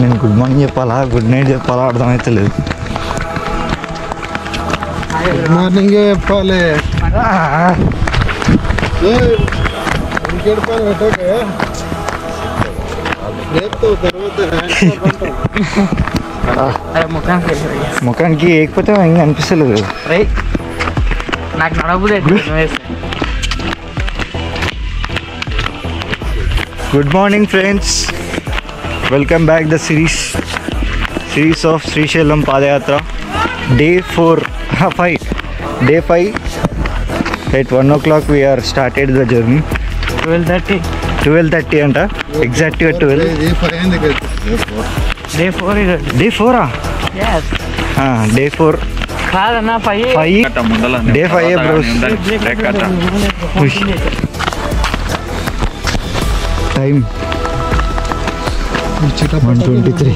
నేను good morning చెప్పాలా good night చెప్పాలా అర్థమైతే లేదు. గుడ్ మార్నింగ్ చెప్పాలి. ముఖానికి ఏకపోతే ఇంకా అనిపిస్తలేదు. నాకు నడబుదే. Good morning friends, welcome back the series of Srisailam padayatra day 5 at 1 o'clock we are started the journey. 12:30 అంట ఎగ్జాక్ట్గా 12. డే 4 డే 4 కాదన్నా 5 day 5 bros. Time 1:23.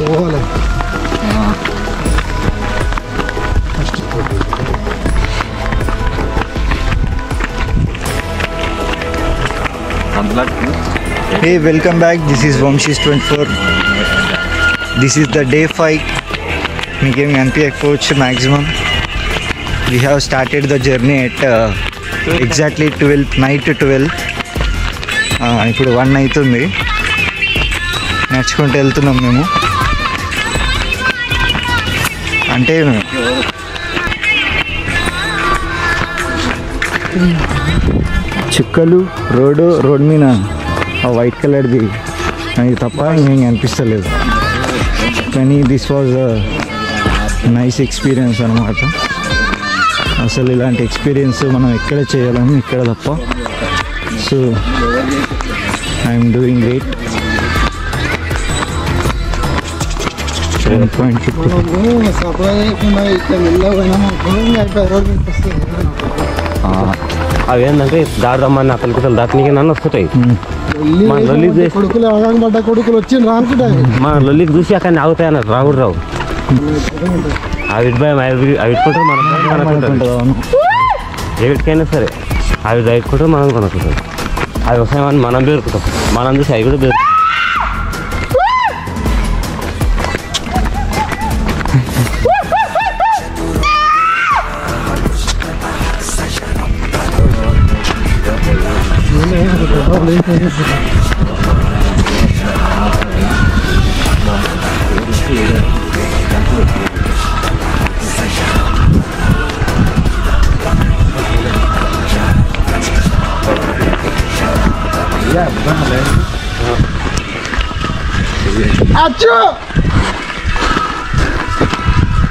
Hey, welcome back. This is Vamshis24. This is the day 5. Meeking NPI coach maximum. We have started the journey at exactly 12 night to 12. ఇప్పుడు 1 అవుతుంది. నడుచుకుంటూ వెళ్తున్నాం మేము. అంటే చుక్కలు రోడ్ మీద ఆ వైట్ కలర్ది అది తప్ప ఇంకేం అనిపిస్తలేదు. కానీ దిస్ వాజ్ నైస్ ఎక్స్పీరియన్స్ అనమాట. అసలు ఇలాంటి ఎక్స్పీరియన్స్ మనం ఎక్కడ చేయలేము, ఇక్కడ తప్ప. So I'm doing great. 7.50. అవేంటంటే దారి రమ్మని అతని కుతలు దాటికి నన్ను వస్తుంటాయి. మన లొల్లికి చూసి అక్కడ ఆగుతాయి అన్నారు, రావుడు రావు. ఆవిడ భయం ఆవిడుకుంటారు, మనం ఏవిటికైనా సరే ఆవిడ రైట్టుకుంటారు, మనం కొనుక్కుంటాం. అవి వస్తాయని మనం పేరుకుంటాం, మనం చూసి అవి కూడా పేరు.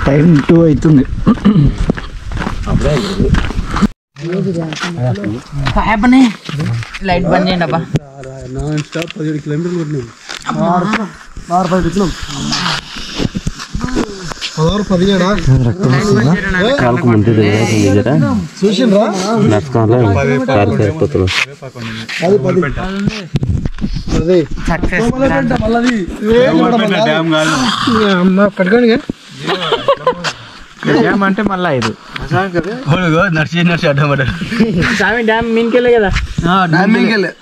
టైం 2 అవుతుంది. లైట్ బంద్ చేయండి అబ్బా. నాన్ స్టాప్ 17 కిలోమీటర్లు కొట్టినాం. 17 కాలకు ముందు చూసిండ్రా డ్యామ్ అంటే మళ్ళీ 5 నడిచి అడ్డమాట స్వామి డ్యామ్ మీనికెళ్ళే కదా. డ్యామ్ మీనికెళ్ళే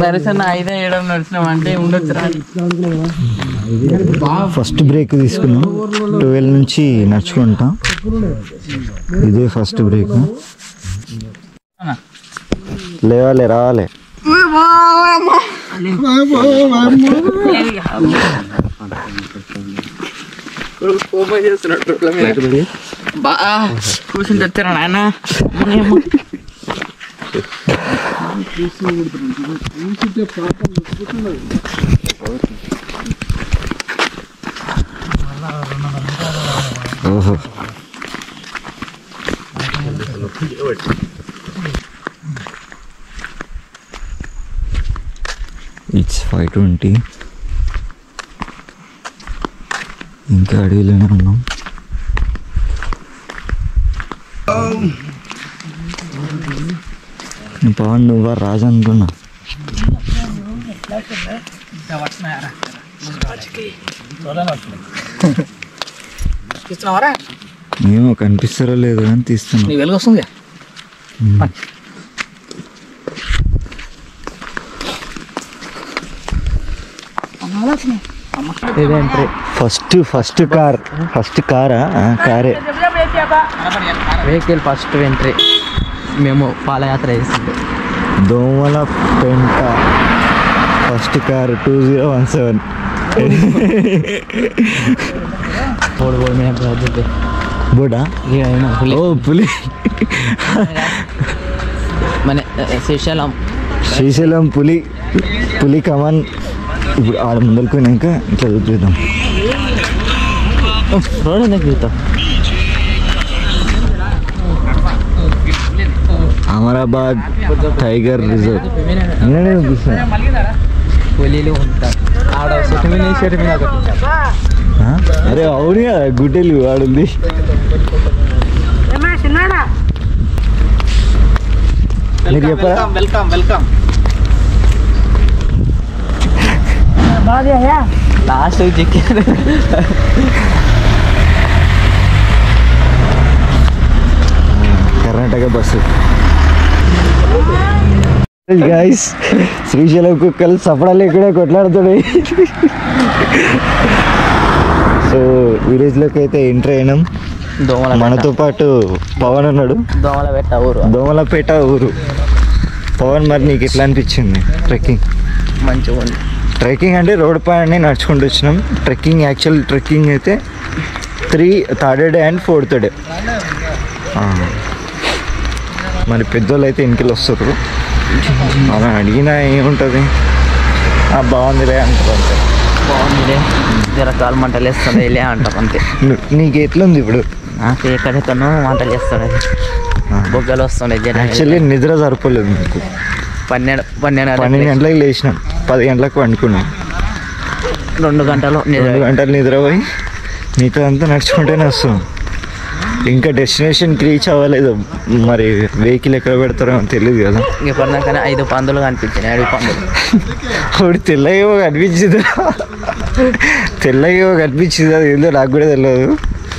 నరసన్న 5-7 నడిచినాం అంటే ఉండొచ్చు. ఫస్ట్ బ్రేక్ తీసుకున్నాం. 12 నుంచి నడుచుకుంటాం. ఇదే ఫస్ట్ బ్రేక్. లేవాలి రావాలి. కూర్చుని తెచ్చారా నాయన. ఓహో, ఇట్స్ 5:20. ఇంకా అడవిలోనే ఉన్నాం. పవన్ నువ్వా రాజు అనుకున్నా. ఏమో కనిపిస్తారో లేదో అని తీస్తున్నా. వెలుగు వస్తుంది. ఇది ఎంట్రీ. ఫస్ట్ కారా కారే. Vehicle first entry. మేము పాదయాత్ర చేస్తుంటే దోమల పెంట ఫస్ట్ కారు 2017. బోడా ఓ పులి. మన శ్రీశైలం పులి కమాన్. ఇప్పుడు ఆడ ముందరికి పోయినాక ఇట్లా చూద్దాం. రోడ్ ఎందుకు చూద్దాం. అమరాబాద్ టైగర్ రిజర్వ్ నేనే చూపిస్తాను. పులిలు ఉంటారు ఆడ చెట్టు మీద అరే అవును కదా గుడ్డెలు వాడుంది. మీరు చెప్పరా? Welcome last chicken. Karnataka bus. Guys Srisailam కుక్కలు సపడాలు ఇక్కడ కొట్లాడుతున్నాయి. సో విలేజ్లోకి అయితే ఎంటర్ అయినాం. మనతో పాటు పవన్ ఉన్నాడు. దోమలపేట ఊరు. పవన్ మరి నీకు ఎట్లా అనిపించింది ట్రెక్కింగ్? మంచిగా ఉంది. ట్రెక్కింగ్ అంటే రోడ్ పైన నడుచుకుంటూ వచ్చినాం. ట్రెక్కింగ్ అయితే 3rd day and 4th day. మరి పెద్దోళ్ళు అయితే ఇంటికి వస్తారు. అలా అడిగినా ఏముంటుంది, బాగుందిలే అంటారు అంతే. బాగుంది రకాల మంటలు వేస్తుంది వెళ్ళే అంటారు అంతే. నీకు ఎట్లుంది ఇప్పుడు? నాకు ఎక్కడెక్కడో మంటలు వేస్తుండే, బొగ్గలు వస్తుండే. యాక్చువల్లీ నిద్ర సరిపోలేదు మీకు. 12 గంటలకు లేచినాం, 10 గంటలకు వండుకున్నాం. 2 గంటలు నిద్రపోయి మిగతా అంతా నడుచుకుంటేనే వస్తాం. ఇంకా డెస్టినేషన్కి రీచ్ అవ్వలేదు. మరి వెహికల్ ఎక్కడ పెడతారో తెలియదు కదా. ఇప్పటిదాకానే 5 పందులు కనిపించినాయి. 5 పందులు. ఒకటి తెల్లగా కనిపించింది. అది ఏందో నాకు కూడా తెలియదు.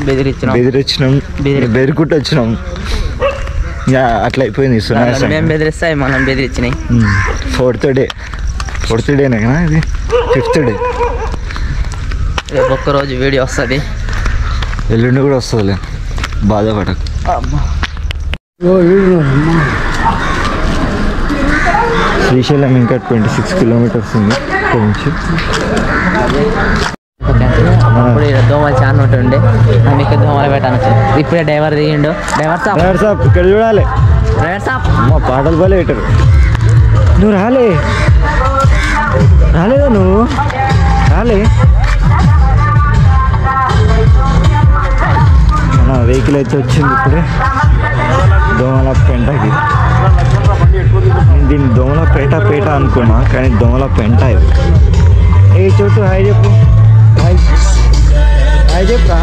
బెదిరించినాం, బెదిరికుంటూ వచ్చినాం. అట్లా అయిపోయింది. మేము బెదిరిస్తాయి, మనం బెదిరించినాయి. 4th డేనా ఇది? 5th day. రేపు ఒక్కరోజు వీడియో వస్తుంది, ఎల్లుండి కూడా వస్తుందిలే, బాధపడకు. శ్రీశైలం ఇంకా 26 కిలోమీటర్స్ ఉంది ఇక్కడ నుంచి. ఇప్పుడు దోమలు చాలా ఉంటుండే, అందుకే దోమలు పెట్టాను. ఇప్పుడే డ్రైవర్ దిగిండు. డ్రైవర్ సాబ్ ఇక్కడ చూడాలి. డ్రైవర్ సాబ్ మా పాటలు బాగా పెట్టారు. నువ్వు రాలేదా? నువ్వు రాలే. మన వెహికల్ అయితే వచ్చింది ఇప్పుడే దోమల పెంటకి. నేను దీన్ని దోమల పేట అనుకున్నా, కానీ దోమల పెంట ఇది. ఏ చోటు హాయ్ చెప్పు. హాయ్ చెప్పా.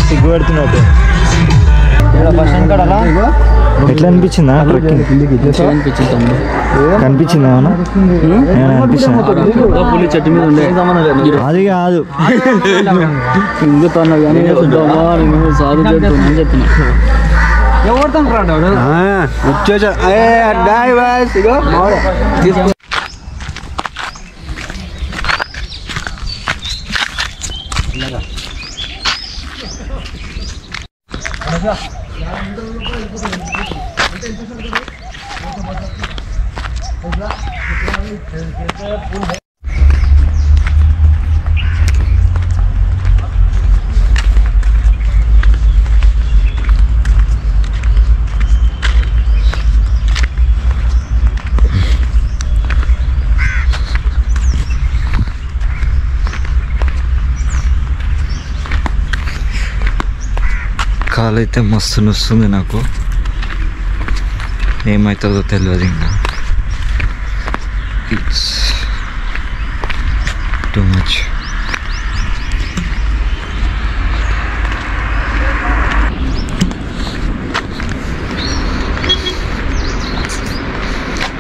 సిగ్గుపడుతున్నట్టు. ఎట్లా అనిపించిందా ట్రెక్కింగ్? కనిపించిందా ఏమన్నా? చెట్టు మీద ఉండే అది కాదు. కాలు అయితే మస్తు నొస్తుంది నాకు. ఏమవుతుందో తెలియదు. ఇంకా ఇట్స్ టూ మచ్.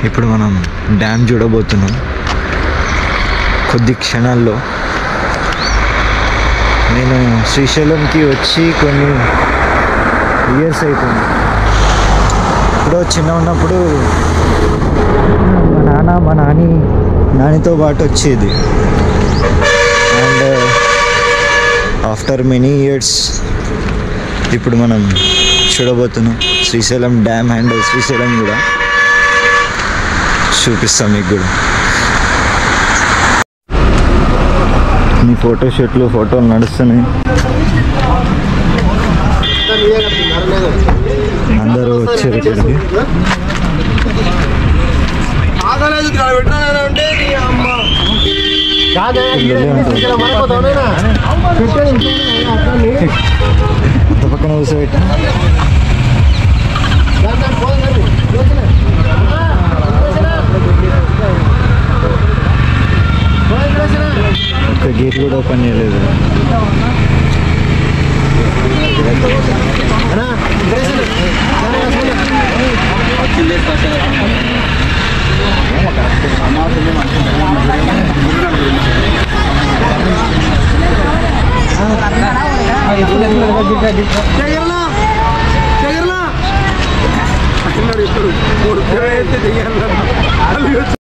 ఇప్పుడు మనం డ్యామ్ చూడబోతున్నాం కొద్ది క్షణాల్లో. నేను శ్రీశైలంకి వచ్చి కొన్ని ఇయర్స్ అయిపోయింది. ఇప్పుడు చిన్న ఉన్నప్పుడు మా నాన్న మా నాని నానితో పాటు వచ్చేది. అండ్ ఆఫ్టర్ మెనీ ఇయర్స్ ఇప్పుడు మనం చూడబోతున్నాం శ్రీశైలం డ్యామ్ అండ్ శ్రీశైలం కూడా చూపిస్తాం మీకు కూడా. మీ ఫోటోలు నడుస్తున్నాయి. అందరూ వచ్చారు ఇక్కడికి. పక్కన కూర్చోబెట్ట ఒక్క గేట్ కూడా ఓపెన్ చేయలేదు. ఇప్పుడు